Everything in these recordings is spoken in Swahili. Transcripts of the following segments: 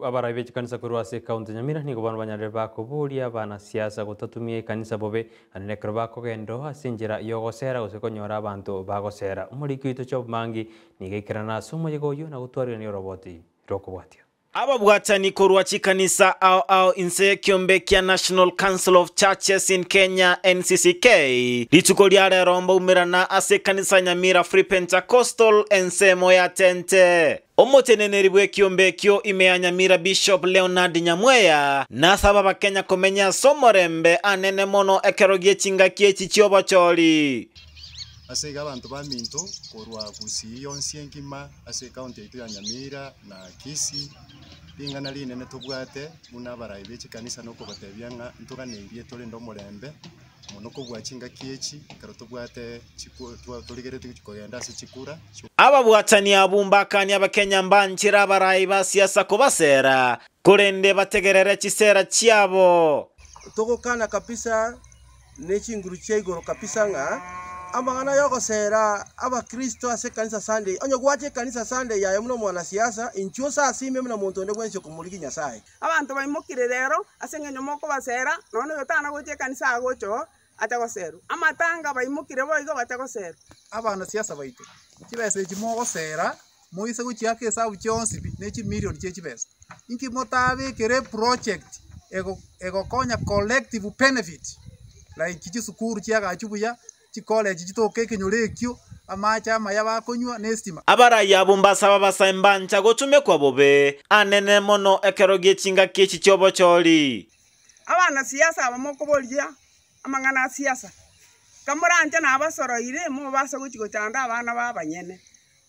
abara ibechi kanisa kurwase kaunti Nyamira ni kubana banyare bakuburia bana siasa gutatumie kanisa bobe anene kroba kogendo asinjira yogosera usekonyora abantu bagosera umuriki wito cyo mangi nigekirana sumo yegoyo na gutwarira ni roboti rokobwatya aba bwatani korwa chikanisa au inse kiombe kia National Council of Churches in Kenya NCCK lituko lya rombo umirana ase kanisa Nyamira Free Pentecostal ensemo ya tente omoteneneri bwe kiombe kyo ime Nyamira Bishop Leonard Nyamweya na sababa Kenya komenya somorembe anene mono ekerogie chinga kiechi chiobo choli ase abantu baminto korwa Gusii yonsi enkima ase county yetu ya Nyamira na Kisii bingana linene tubwate muna barayi bechi kanisa noko batebyanga ntuganeirie tole ndo morembe muno kubwachinga kiechi karo tubwate tuligerete kugenda ase chikura aba bwatani abumbakani abakenya mbanchira barayi ba siasa kubasera kurende bategerere chisera chiabo tokokana kabisa nechinguru chegoro kabisa nga amangana yogosera aba Kristo ase kanisa Sunday onyo gwache kanisa Sunday ya muno mwana siasa inchusa asime muno muntu onde gwense kumuliki nyasaye abantu bayimukire rero ase ngenyo moko basera none yotana gwache kanisa agocho atagosero amatanga bayimukire boigo batagosero abana siasa baito kibese kimogosera moise guchiake sabu chonsi nechi million chechibese inki motabe kere project ego konya collective benefit like kichisukuru chiaga chubuya college chitoke kinyorekyo amacha amaya bakonywa nestima abara yabumbasa babasa embancha gotume kwa bobe anene mono ekerogie chinga kichi chobo choli abana siasa abamoko bolya amangana siasa kamuranje nabasoroire mu basa guchiko chanda abana babanyene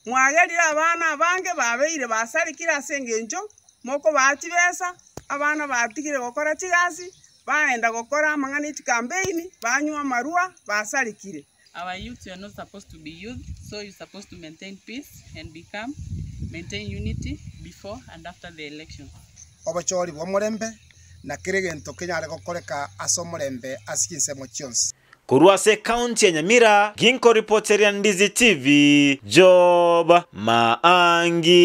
mwagerira abana bange babeire basarikira sengenjo moko batibesa abana batigire gukora kigasi baenda gukora amangana campaign banywa marua basarikire. Our youth are not supposed to be youth, so you're supposed to maintain peace and maintain unity before and after the election. Obachori bwomorembe na kiregento kenyare gokoreka asomorembe asikinsemo chionsi Kurwase County ya Nyamira, Ginko reporter ya Ndizi TV, Job Maangi.